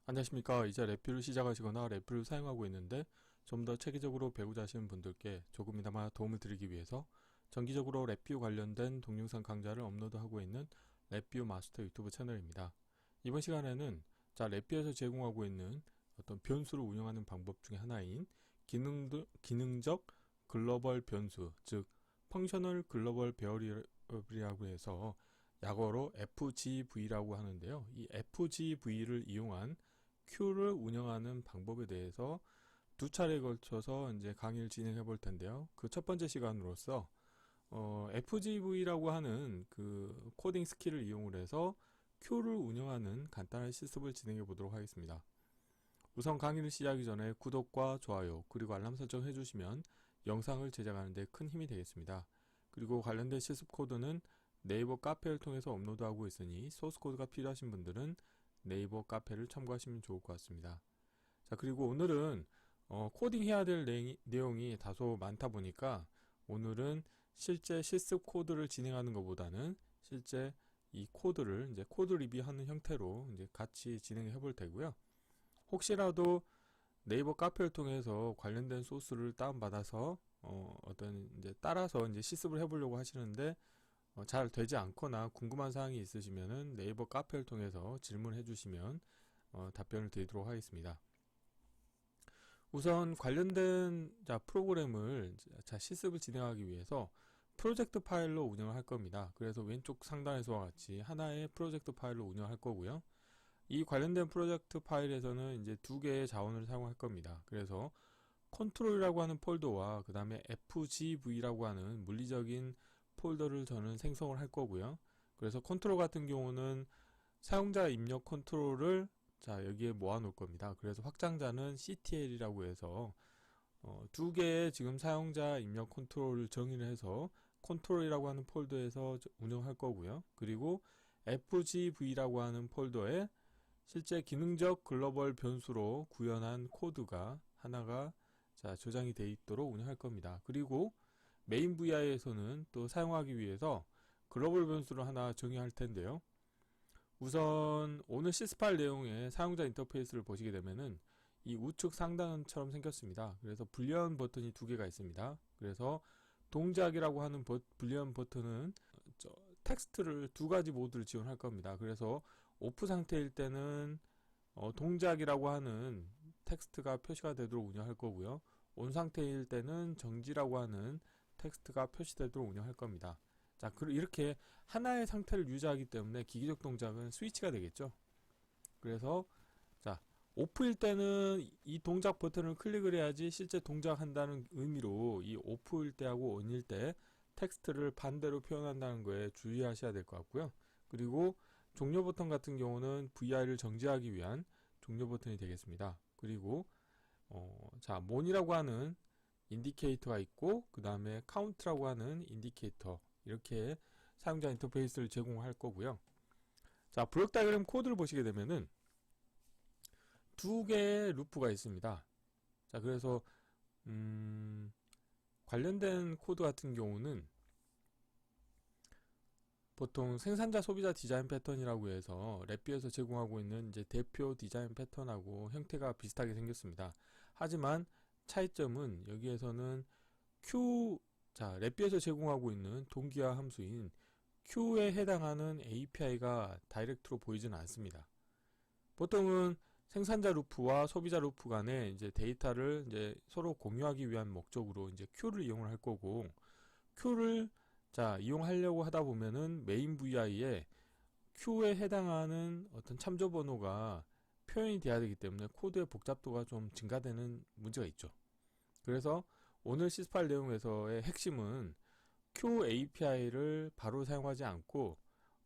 안녕하십니까. 이제 랩뷰를 시작하시거나 랩뷰를 사용하고 있는데 좀 더 체계적으로 배우자 하시는 분들께 조금이나마 도움을 드리기 위해서 정기적으로 랩뷰 관련된 동영상 강좌를 업로드하고 있는 랩뷰 마스터 유튜브 채널입니다. 이번 시간에는 랩뷰에서 제공하고 있는 어떤 변수를 운영하는 방법 중에 하나인 기능적 글로벌 변수, 즉 펑셔널 글로벌 베어리어블이라고 해서 약어로 FGV라고 하는데요. 이 FGV를 이용한 큐를 운영하는 방법에 대해서 두 차례에 걸쳐서 이제 강의를 진행해 볼 텐데요. 그 첫 번째 시간으로서 FGV라고 하는 그 코딩 스킬을 이용을 해서 큐를 운영하는 간단한 실습을 진행해 보도록 하겠습니다. 우선 강의를 시작하기 전에 구독과 좋아요 그리고 알람 설정 해주시면 영상을 제작하는 데 큰 힘이 되겠습니다. 그리고 관련된 실습 코드는 네이버 카페를 통해서 업로드하고 있으니 소스코드가 필요하신 분들은 네이버 카페를 참고하시면 좋을 것 같습니다. 자, 그리고 오늘은 코딩 해야 될 내용이 다소 많다 보니까 오늘은 실제 실습 코드를 진행하는 것보다는 실제 이 코드를 이제 코드 리뷰하는 형태로 이제 같이 진행해 볼 테고요. 혹시라도 네이버 카페를 통해서 관련된 소스를 다운받아서 어떤 이제 따라서 이제 실습을 해보려고 하시는데 잘 되지 않거나 궁금한 사항이 있으시면은 네이버 카페를 통해서 질문해 주시면 답변을 드리도록 하겠습니다. 우선 관련된 프로그램을 실습을 진행하기 위해서 프로젝트 파일로 운영을 할 겁니다. 그래서 왼쪽 상단에서와 같이 하나의 프로젝트 파일로 운영할 거고요. 이 관련된 프로젝트 파일에서는 이제 두 개의 자원을 사용할 겁니다. 그래서 컨트롤이라고 하는 폴더와 그 다음에 FGV라고 하는 물리적인 폴더를 저는 생성을 할 거고요. 그래서 컨트롤 같은 경우는 사용자 입력 컨트롤을 여기에 모아 놓을 겁니다. 그래서 확장자는 CTL이라고 해서 두 개의 지금 사용자 입력 컨트롤을 정의를 해서 컨트롤이라고 하는 폴더에서 운영할 거고요. 그리고 FGV라고 하는 폴더에 실제 기능적 글로벌 변수로 구현한 코드가 하나가 저장이 되어 있도록 운영할 겁니다. 그리고 메인 VI에서는 또 사용하기 위해서 글로벌 변수를 하나 정의할 텐데요. 우선 오늘 실습할 내용의 사용자 인터페이스를 보시게 되면은 이 우측 상단처럼 생겼습니다. 그래서 불리언 버튼이 두 개가 있습니다. 그래서 동작이라고 하는 불리언 버튼은 텍스트를 두 가지 모드를 지원할 겁니다. 그래서 오프 상태일 때는 동작이라고 하는 텍스트가 표시가 되도록 운영할 거고요. 온 상태일 때는 정지라고 하는 텍스트가 표시되도록 운영할 겁니다. 자, 이렇게 하나의 상태를 유지하기 때문에 기기적 동작은 스위치가 되겠죠. 그래서 오프일 때는 이 동작 버튼을 클릭을 해야지 실제 동작한다는 의미로 이 오프일 때하고 온일 때 텍스트를 반대로 표현한다는 거에 주의하셔야 될 것 같고요. 그리고 종료 버튼 같은 경우는 VI를 정지하기 위한 종료 버튼이 되겠습니다. 그리고 mon이라고 하는 인디케이터가 있고 그 다음에 count라고 하는 인디케이터, 이렇게 사용자 인터페이스를 제공할 거고요. 블록 다이어그램 코드를 보시게 되면은 두 개의 루프가 있습니다. 그래서 관련된 코드 같은 경우는 보통 생산자 소비자 디자인 패턴이라고 해서 랩뷰에서 제공하고 있는 이제 대표 디자인 패턴하고 형태가 비슷하게 생겼습니다. 하지만 차이점은 여기에서는 랩뷰에서 제공하고 있는 동기화 함수인 Q에 해당하는 API가 다이렉트로 보이지는 않습니다. 보통은 생산자 루프와 소비자 루프 간에 이제 데이터를 이제 서로 공유하기 위한 목적으로 이제 Q를 이용을 할 거고, Q를 이용하려고 하다 보면은 메인 VI에 Q에 해당하는 어떤 참조 번호가 표현이 돼야 되기 때문에 코드의 복잡도가 좀 증가되는 문제가 있죠. 그래서 오늘 실습할 내용에서의 핵심은 Q API를 바로 사용하지 않고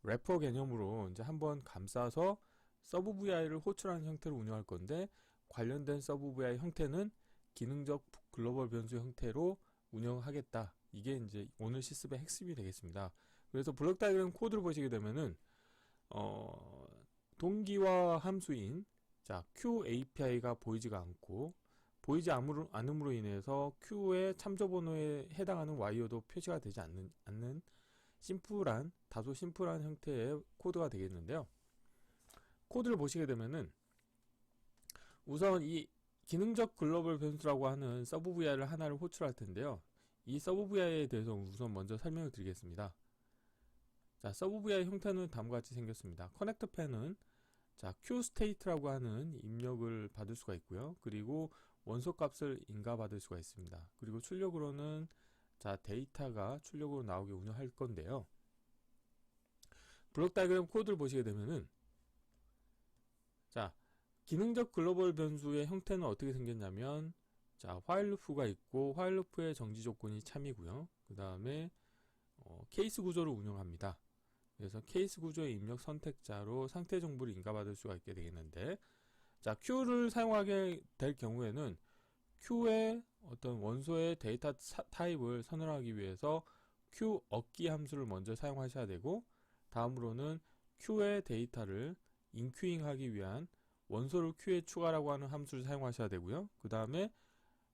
래퍼 개념으로 이제 한번 감싸서 서브 VI를 호출하는 형태로 운영할 건데, 관련된 서브 VI 형태는 기능적 글로벌 변수 형태로 운영하겠다. 이게 이제 오늘 실습의 핵심이 되겠습니다. 그래서 블록 다이어그램 코드를 보시게 되면은 동기화 함수인 Q API가 보이지가 않고, 보이지 않음으로 인해서 Q의 참조 번호에 해당하는 와이어도 표시가 되지 않는 다소 심플한 형태의 코드가 되겠는데요. 코드를 보시게 되면은 우선 이 기능적 글로벌 변수라고 하는 서브 VI를 하나를 호출할 텐데요. 이 서브 VI에 대해서 우선 먼저 설명을 드리겠습니다. 자, 서브 VI 형태는 다음과 같이 생겼습니다. 커넥터 펜은 자, QState라고 하는 입력을 받을 수가 있고요. 그리고 원소 값을 인가받을 수가 있습니다. 그리고 출력으로는 자, 데이터가 출력으로 나오게 운영할 건데요. 블록 다이그램 코드를 보시게 되면은 자, 기능적 글로벌 변수의 형태는 어떻게 생겼냐면 자, while loop가 있고 while loop의 정지 조건이 참이고요. 그 다음에 케이스 구조를 운영합니다. 그래서 케이스 구조의 입력 선택자로 상태 정보를 인가받을 수가 있게 되겠는데, 자, Q를 사용하게 될 경우에는 Q의 어떤 원소의 데이터 타입을 선언하기 위해서 Q 얻기 함수를 먼저 사용하셔야 되고, 다음으로는 Q의 데이터를 인큐잉 하기 위한 원소를 Q에 추가라고 하는 함수를 사용하셔야 되고요. 그 다음에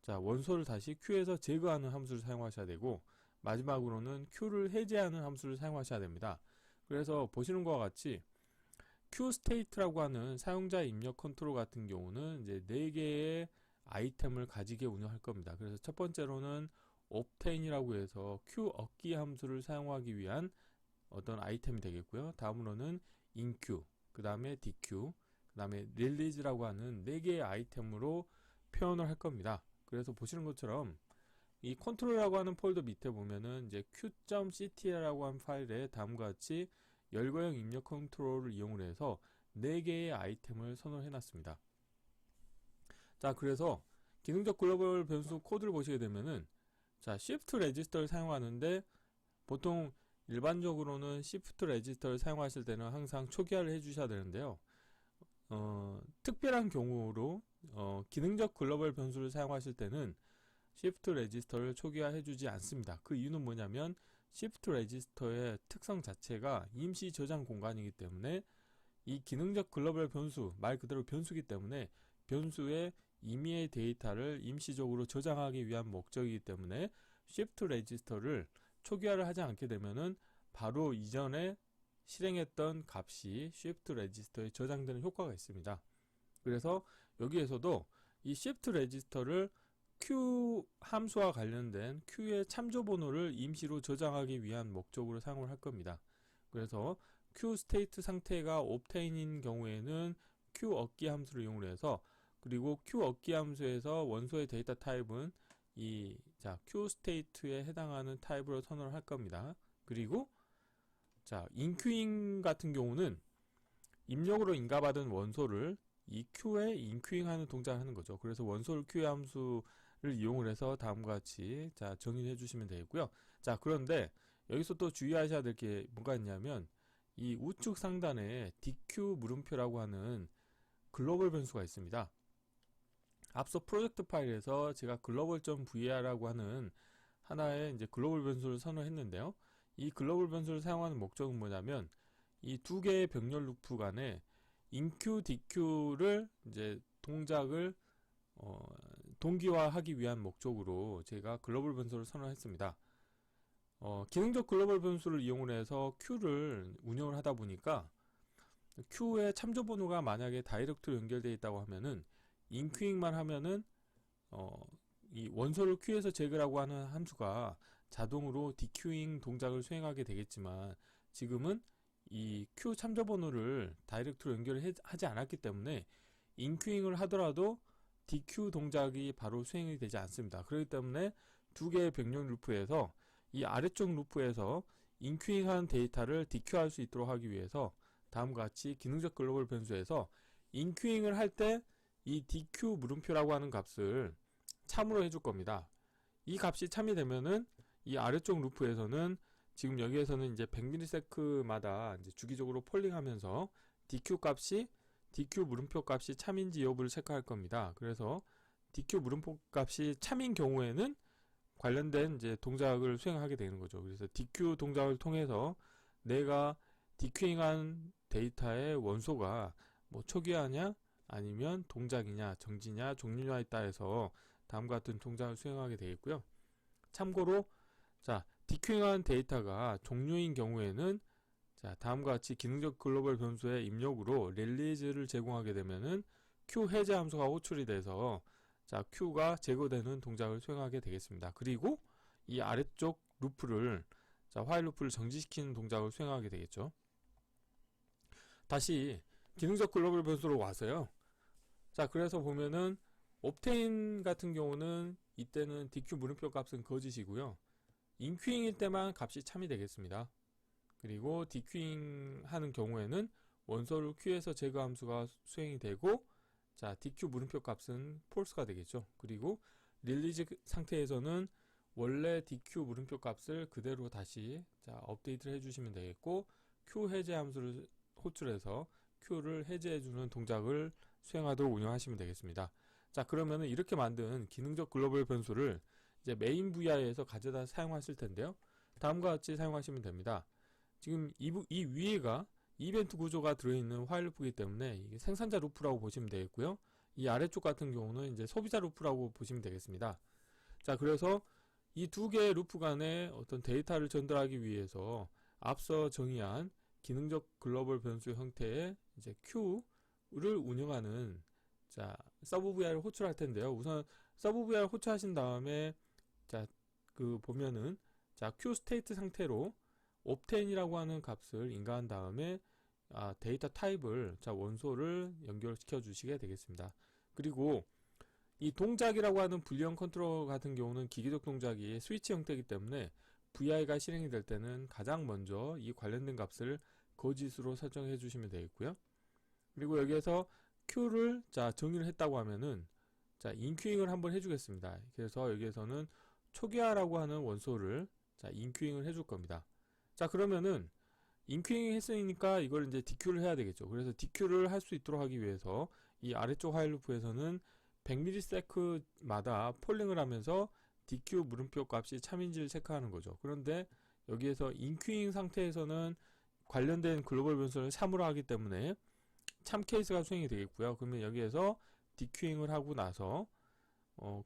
자, 원소를 다시 Q에서 제거하는 함수를 사용하셔야 되고, 마지막으로는 Q를 해제하는 함수를 사용하셔야 됩니다. 그래서 보시는 것과 같이 QState라고 하는 사용자 입력 컨트롤 같은 경우는 이제 4개의 아이템을 가지게 운영할 겁니다. 그래서 첫 번째로는 obtain이라고 해서 Q 얻기 함수를 사용하기 위한 어떤 아이템이 되겠고요. 다음으로는 inQ, 그 다음에 deQ, 그 다음에 release라고 하는 4개의 아이템으로 표현을 할 겁니다. 그래서 보시는 것처럼 이 컨트롤이라고 하는 폴더 밑에 보면은 이제 q.ctl라고 한 파일에 다음과 같이 열거형 입력 컨트롤을 이용을 해서 4개의 아이템을 선언해 놨습니다. 자, 그래서 기능적 글로벌 변수 코드를 보시게 되면은 자, shift register를 사용하는데 보통 일반적으로는 shift register를 사용하실 때는 항상 초기화를 해 주셔야 되는데요. 특별한 경우로 기능적 글로벌 변수를 사용하실 때는 Shift 레지스터를 초기화해 주지 않습니다. 그 이유는 뭐냐면 Shift 레지스터의 특성 자체가 임시 저장 공간이기 때문에 이 기능적 글로벌 변수, 말 그대로 변수이기 때문에 변수의 임의의 데이터를 임시적으로 저장하기 위한 목적이기 때문에 Shift 레지스터를 초기화를 하지 않게 되면은 바로 이전에 실행했던 값이 Shift 레지스터에 저장되는 효과가 있습니다. 그래서 여기에서도 이 Shift 레지스터를 Q 함수와 관련된 Q의 참조 번호를 임시로 저장하기 위한 목적으로 사용을 할 겁니다. 그래서 Q 스테이트 상태가 obtain인 경우에는 Q 얻기 함수를 이용을 해서, 그리고 Q 얻기 함수에서 원소의 데이터 타입은 이 자, Q 스테이트에 해당하는 타입으로 선언을 할 겁니다. 그리고 자, 인큐잉 같은 경우는 입력으로 인가받은 원소를 이 Q에 인큐잉하는 동작을 하는 거죠. 그래서 원소를 Q의 함수를 이용을 해서 다음과 같이 자, 정의해 주시면 되겠고요. 자, 그런데 여기서 또 주의하셔야 될 게 뭐가 있냐면 이 우측 상단에 DQ 물음표라고 하는 글로벌 변수가 있습니다. 앞서 프로젝트 파일에서 제가 global.vr라고 하는 하나의 이제 글로벌 변수를 선언했는데요. 이 글로벌 변수를 사용하는 목적은 뭐냐면 이 두 개의 병렬 루프 간에 inQ, DQ를 이제 동작을 동기화하기 위한 목적으로 제가 글로벌 변수를 선언했습니다. 기능적 글로벌 변수를 이용을 해서 Q를 운영을 하다 보니까 Q의 참조 번호가 만약에 다이렉트로 연결되어 있다고 하면은 인큐잉만 하면은 이 원소를 Q에서 제거라고 하는 함수가 자동으로 디큐잉 동작을 수행하게 되겠지만, 지금은 이 Q 참조 번호를 다이렉트로 연결하지 않았기 때문에 인큐잉을 하더라도 DQ 동작이 바로 수행이 되지 않습니다. 그렇기 때문에 두 개의 병렬 루프에서 이 아래쪽 루프에서 인큐잉한 데이터를 DQ할 수 있도록 하기 위해서 다음과 같이 기능적 글로벌 변수에서 인큐잉을 할 때 이 DQ 물음표라고 하는 값을 참으로 해줄 겁니다. 이 값이 참이 되면은 이 아래쪽 루프에서는 지금 여기에서는 이제 100ms마다 이제 주기적으로 폴링하면서 DQ 값이 DQ 물음표 값이 참인지 여부를 체크할 겁니다. 그래서 DQ 물음표 값이 참인 경우에는 관련된 이제 동작을 수행하게 되는 거죠. 그래서 DQ 동작을 통해서 내가 DQ잉한 데이터의 원소가 뭐 초기화냐 아니면 동작이냐 정지냐 종료냐에 따라서 다음과 같은 동작을 수행하게 되겠고요. 참고로 자, DQ잉한 데이터가 종료인 경우에는 자, 다음과 같이 기능적 글로벌 변수의 입력으로 릴리즈를 제공하게 되면은 q 해제 함수가 호출이 돼서 자 q가 제거되는 동작을 수행하게 되겠습니다. 그리고 이 아래쪽 루프를 자 화일 루프를 정지시키는 동작을 수행하게 되겠죠. 다시 기능적 글로벌 변수로 와서요. 자 그래서 보면은 옵테인 같은 경우는 이때는 DQ 물음표 값은 거짓이고요. 인큐잉일 때만 값이 참이 되겠습니다. 그리고 디큐잉 하는 경우에는 원소를 Q에서 제거 함수가 수행이 되고 자 DQ 물음표 값은 false가 되겠죠. 그리고 릴리즈 상태에서는 원래 DQ 물음표 값을 그대로 다시 자 업데이트를 해주시면 되겠고 Q 해제 함수를 호출해서 Q를 해제해주는 동작을 수행하도록 운영하시면 되겠습니다. 자 그러면은 이렇게 만든 기능적 글로벌 변수를 이제 메인 VI에서 가져다 사용하실 텐데요. 다음과 같이 사용하시면 됩니다. 지금 이 위에가 이벤트 구조가 들어있는 화일 루프이기 때문에 이게 생산자 루프라고 보시면 되겠고요. 이 아래쪽 같은 경우는 이제 소비자 루프라고 보시면 되겠습니다. 자 그래서 이 두 개의 루프 간에 어떤 데이터를 전달하기 위해서 앞서 정의한 기능적 글로벌 변수 형태의 이제 Q를 운영하는 자 서브 VI를 호출할 텐데요. 우선 서브 VI를 호출하신 다음에 자 그 보면은 자 Q 스테이트 상태로 옵텐이라고 하는 값을 인가한 다음에 데이터 타입을 자 원소를 연결시켜 주시게 되겠습니다. 그리고 이 동작이라고 하는 불리형 컨트롤 같은 경우는 기계적 동작이 스위치 형태이기 때문에 VI가 실행이 될 때는 가장 먼저 이 관련된 값을 거짓으로 설정해 주시면 되겠고요. 그리고 여기에서 Q를 자 정의를 했다고 하면은 자 인큐잉을 한번 해주겠습니다. 그래서 여기에서는 초기화라고 하는 원소를 자 인큐잉을 해줄 겁니다. 자 그러면은 인큐잉 했으니까 이걸 이제 DQ를 해야 되겠죠. 그래서 DQ를 할 수 있도록 하기 위해서 이 아래쪽 화일 루프에서는 100ms마다 폴링을 하면서 DQ 물음표 값이 참인지를 체크하는 거죠. 그런데 여기에서 인큐잉 상태에서는 관련된 글로벌 변수를 참으로 하기 때문에 참 케이스가 수행이 되겠고요. 그러면 여기에서 DQ잉을 하고 나서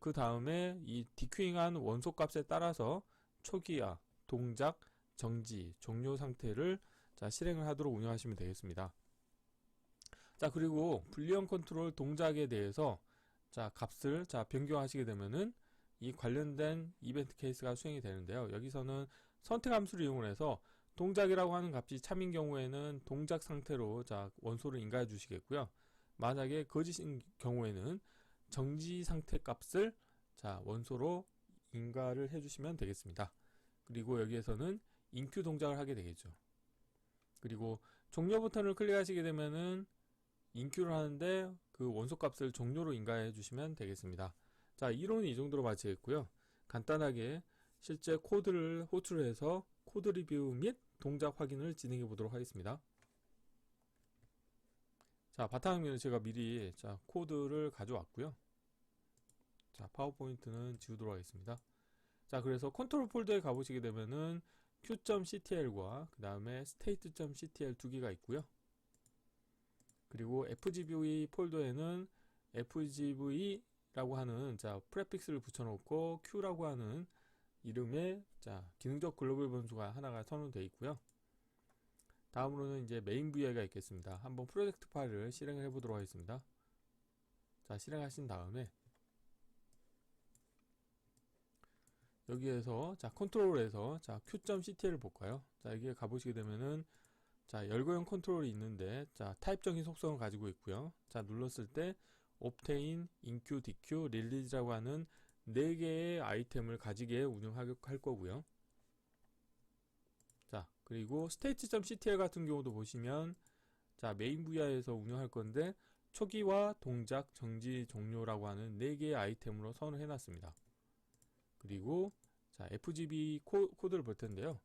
그 다음에 이 DQ잉한 원소 값에 따라서 초기화, 동작, 정지, 종료 상태를 자 실행을 하도록 운영하시면 되겠습니다. 자 그리고 불리형 컨트롤 동작에 대해서 자 값을 자 변경하시게 되면은 이 관련된 이벤트 케이스가 수행이 되는데요. 여기서는 선택 함수를 이용해서 동작이라고 하는 값이 참인 경우에는 동작 상태로 자 원소를 인가해 주시겠고요. 만약에 거짓인 경우에는 정지 상태 값을 자 원소로 인가를 해주시면 되겠습니다. 그리고 여기에서는 인큐 동작을 하게 되겠죠. 그리고 종료 버튼을 클릭하시게 되면은 인큐를 하는데 그 원소 값을 종료로 인가해 주시면 되겠습니다. 자 이론은 이 정도로 마치겠고요. 간단하게 실제 코드를 호출해서 코드 리뷰 및 동작 확인을 진행해 보도록 하겠습니다. 자 바탕화면에 제가 미리 자 코드를 가져왔고요. 자 파워포인트는 지우도록 하겠습니다. 자 그래서 컨트롤 폴더에 가보시게 되면은 q.ctl과 그 다음에 state.ctl 두 개가 있고요. 그리고 fgv 폴더에는 fgv라고 하는 자 프레픽스를 붙여놓고 q라고 하는 이름의 자 기능적 글로벌 변수가 하나가 선언되어 있고요. 다음으로는 이제 메인 VI가 있겠습니다. 한번 프로젝트 파일을 실행을 해보도록 하겠습니다. 자 실행하신 다음에 여기에서 자 컨트롤에서 자 q.ctl을 볼까요? 자 여기에 가보시게 되면은 자 열거형 컨트롤이 있는데 자 타입적인 속성을 가지고 있고요. 자 눌렀을 때 obtain, inq, dq, release라고 하는 4개의 아이템을 가지게 운영할 거고요. 자 그리고 state.ctl 같은 경우도 보시면 자 메인 VI에서 운영할 건데 초기화, 동작, 정지, 종료라고 하는 4개의 아이템으로 선을 해놨습니다. 그리고 자 FGB 코드를 볼 텐데요.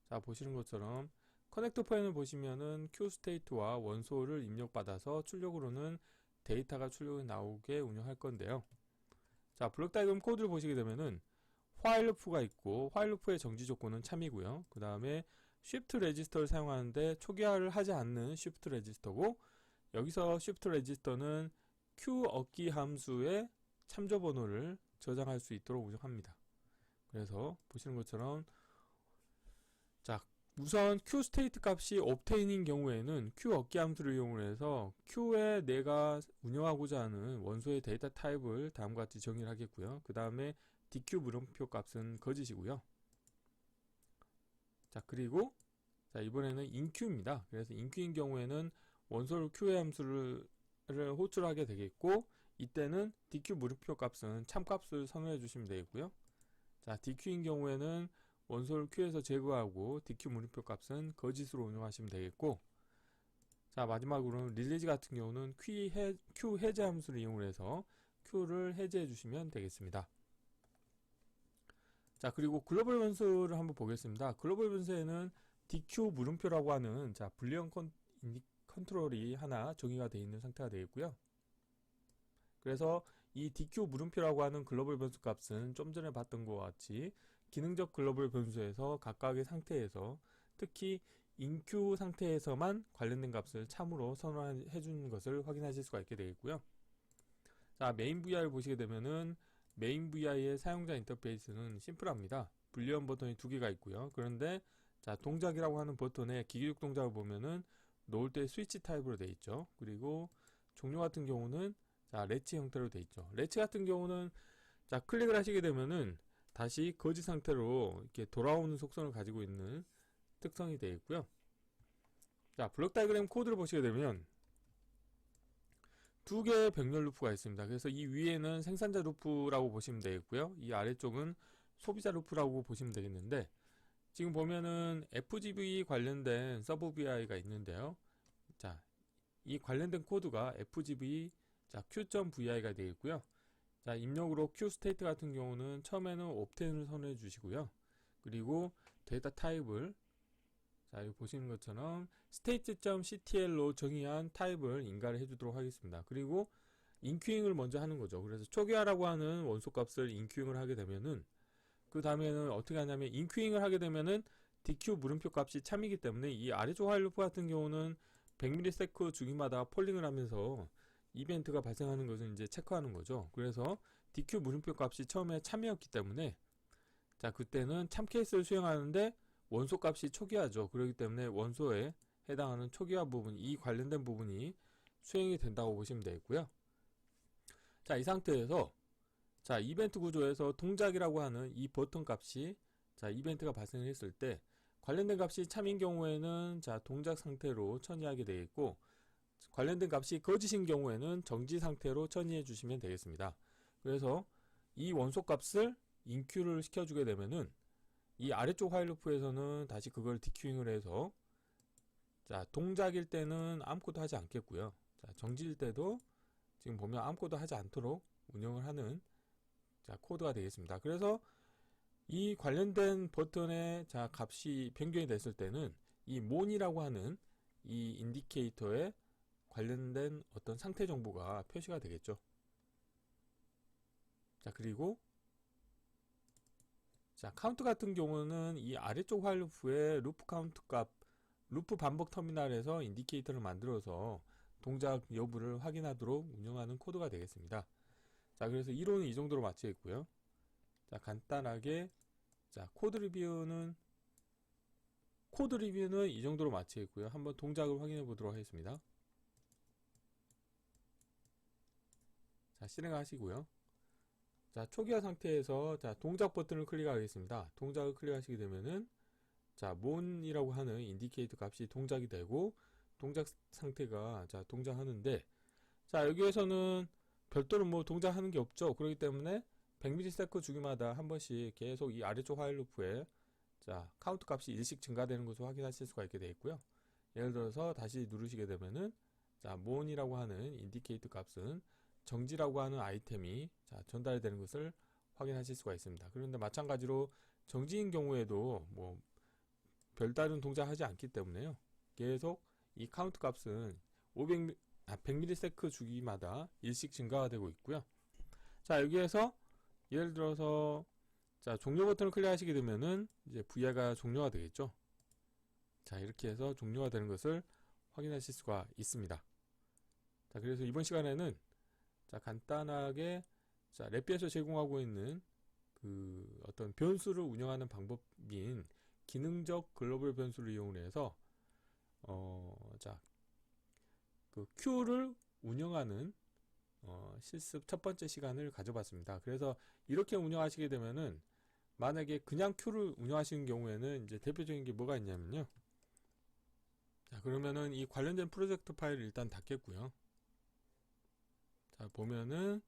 자 보시는 것처럼 커넥터 포인을 보시면은 QState와 원소를 입력받아서 출력으로는 데이터가 출력이 나오게 운영할 건데요. 자 블록 다이그램 코드를 보시게 되면은 while loop가 있고 while loop의 정지 조건은 참이고요. 그 다음에 shift register를 사용하는데 초기화를 하지 않는 shift register고 여기서 shift register는 q 얻기 함수의 참조 번호를 저장할 수 있도록 운영합니다. 그래서 보시는 것처럼 자 우선 QState 값이 obtain인 경우에는 Q억기 함수를 이용해서 Q에 내가 운영하고자 하는 원소의 데이터 타입을 다음과 같이 정의를 하겠고요. 그 다음에 DQ 물음표 값은 거짓이고요. 자, 그리고 자, 이번에는 inQ입니다. 그래서 inQ인 경우에는 원소를 Q의 함수를 호출하게 되겠고, 이때는 DQ 물음표 값은 참값을 선언해 주시면 되겠고요. 자, DQ인 경우에는 원소를 Q에서 제거하고 DQ 물음표 값은 거짓으로 운영하시면 되겠고, 자, 마지막으로는 릴리즈 같은 경우는 Q 해제 함수를 이용해서 Q를 해제해 주시면 되겠습니다. 자, 그리고 글로벌 변수를 한번 보겠습니다. 글로벌 변수에는 DQ 물음표라고 하는 자, 불리언 컨트롤이 하나 정의가 되어 있는 상태가 되겠고요. 그래서 이 DQ 물음표라고 하는 글로벌 변수 값은 좀 전에 봤던 것과 같이 기능적 글로벌 변수에서 각각의 상태에서 특히 inQ 상태에서만 관련된 값을 참으로 선언해 주는 것을 확인하실 수가 있게 되겠고요. 자, 메인 VI를 보시게 되면은 메인 VI의 사용자 인터페이스는 심플합니다. 불리언 버튼이 두 개가 있고요. 그런데 자, 동작이라고 하는 버튼에 기계적 동작을 보면은 놓을 때 스위치 타입으로 되어 있죠. 그리고 종료 같은 경우는 자, 레치 형태로 되어 있죠. 레치 같은 경우는 자, 클릭을 하시게 되면은 다시 거지 상태로 이렇게 돌아오는 속성을 가지고 있는 특성이 되어 있고요. 자, 블록 다이그램 코드를 보시게 되면 두 개의 병렬 루프가 있습니다. 그래서 이 위에는 생산자 루프라고 보시면 되겠고요. 이 아래쪽은 소비자 루프라고 보시면 되겠는데, 지금 보면은 FGV 관련된 서브 VI가 있는데요. 자, 이 관련된 코드가 FGV 자, Q.VI가 되겠고요. 자, 입력으로 QState 같은 경우는 처음에는 obtain을 선언해 주시고요. 그리고 데이터 타입을 자, 여기 보시는 것처럼 state.ctl로 정의한 타입을 인가를 해주도록 하겠습니다. 그리고 inQing을 먼저 하는 거죠. 그래서 초기화라고 하는 원소 값을 inQing을 하게 되면은 그 다음에는 어떻게 하냐면 inQing을 하게 되면은 DQ 물음표 값이 참이기 때문에 이 아래쪽 화일 루프 같은 경우는 100ms 주기마다 폴링을 하면서 이벤트가 발생하는 것을 이제 체크하는 거죠. 그래서 DQ 물음표 값이 처음에 참이었기 때문에 자, 그때는 참 케이스를 수행하는데 원소 값이 초기화죠. 그렇기 때문에 원소에 해당하는 초기화 부분, 이 관련된 부분이 수행이 된다고 보시면 되겠고요. 자, 이 상태에서 자, 이벤트 구조에서 동작이라고 하는 이 버튼 값이 자, 이벤트가 발생했을 때 관련된 값이 참인 경우에는 자, 동작 상태로 처리하게 되겠고, 관련된 값이 거짓인 경우에는 정지 상태로 처리해 주시면 되겠습니다. 그래서 이 원소 값을 inQ를 시켜주게 되면은 이 아래쪽 화일 루프에서는 다시 그걸 DQ잉을 해서 자, 동작일 때는 아무것도 하지 않겠고요. 자, 정지일 때도 지금 보면 아무것도 하지 않도록 운영을 하는 자, 코드가 되겠습니다. 그래서 이 관련된 버튼의 자, 값이 변경이 됐을 때는 이 mon이라고 하는 이 인디케이터에 관련된 어떤 상태 정보가 표시가 되겠죠. 자, 그리고 자, 카운트 같은 경우는 이 아래쪽 화일 루프의 루프 카운트 값, 루프 반복 터미널에서 인디케이터를 만들어서 동작 여부를 확인하도록 운영하는 코드가 되겠습니다. 자, 그래서 이론은 이 정도로 마쳐 있고요. 자, 간단하게 자, 코드 리뷰는 이 정도로 마쳐 있고요. 한번 동작을 확인해 보도록 하겠습니다. 자, 실행하시고요. 자, 초기화 상태에서 자, 동작 버튼을 클릭하겠습니다. 동작을 클릭하시게 되면은 자, mon이라고 하는 인디케이터 값이 동작이 되고 동작 상태가 자, 동작하는데 자, 여기에서는 별도로 뭐 동작하는 게 없죠. 그렇기 때문에 100ms 주기마다 한 번씩 계속 이 아래쪽 화일 루프에 자, 카운트 값이 1씩 증가되는 것을 확인하실 수가 있게 되어 있고요. 예를 들어서 다시 누르시게 되면은 자, mon이라고 하는 인디케이터 값은 정지라고 하는 아이템이 자, 전달되는 것을 확인하실 수가 있습니다. 그런데 마찬가지로 정지인 경우에도 뭐 별다른 동작하지 않기 때문에요. 계속 이 카운트 값은 100ms 주기마다 1씩 증가가 되고 있고요. 자, 여기에서 예를 들어서 자, 종료 버튼을 클릭하시게 되면은 이제 VI가 종료가 되겠죠. 자, 이렇게 해서 종료가 되는 것을 확인하실 수가 있습니다. 자, 그래서 이번 시간에는 자, 간단하게 자, 랩비에서 제공하고 있는 그 어떤 변수를 운영하는 방법인 기능적 글로벌 변수를 이용해서 그 Q를 운영하는 실습 첫 번째 시간을 가져봤습니다. 그래서 이렇게 운영하시게 되면은 만약에 그냥 Q를 운영하시는 경우에는 이제 대표적인 게 뭐가 있냐면요. 자, 그러면은 이 관련된 프로젝트 파일을 일단 닫겠고요. 자, 보면은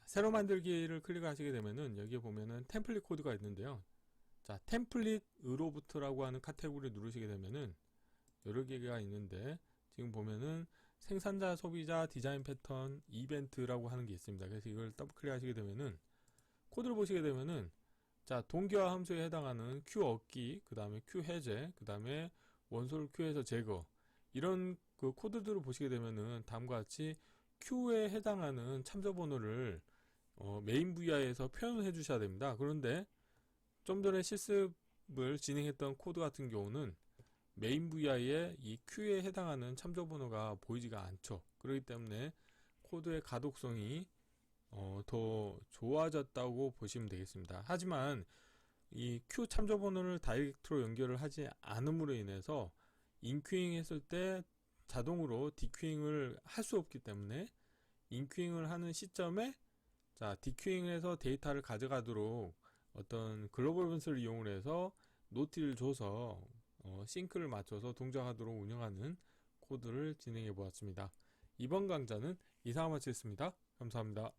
새로 만들기를 클릭하시게 되면은 여기에 보면은 템플릿 코드가 있는데요. 자, 템플릿으로부터라고 하는 카테고리를 누르시게 되면은 여러 개가 있는데 지금 보면은 생산자, 소비자, 디자인 패턴, 이벤트라고 하는 게 있습니다. 그래서 이걸 더블 클릭하시게 되면은 코드를 보시게 되면은 자, 동기화 함수에 해당하는 Q 얻기, 그 다음에 Q 해제, 그 다음에 원소를 Q에서 제거, 이런 그 코드들을 보시게 되면은 다음과 같이 Q에 해당하는 참조 번호를 메인 VI에서 표현해 주셔야 됩니다. 그런데 좀 전에 실습을 진행했던 코드 같은 경우는 메인 VI에 이 Q에 해당하는 참조 번호가 보이지가 않죠. 그렇기 때문에 코드의 가독성이 더 좋아졌다고 보시면 되겠습니다. 하지만 이 Q 참조 번호를 다이렉트로 연결을 하지 않음으로 인해서 인큐잉 했을 때 자동으로 디큐잉을 할 수 없기 때문에 인큐잉을 하는 시점에 자, 디큐잉을 해서 데이터를 가져가도록 어떤 글로벌 변수를 이용을 해서 노티를 줘서 싱크를 맞춰서 동작하도록 운영하는 코드를 진행해 보았습니다. 이번 강좌는 이상을 마치겠습니다. 감사합니다.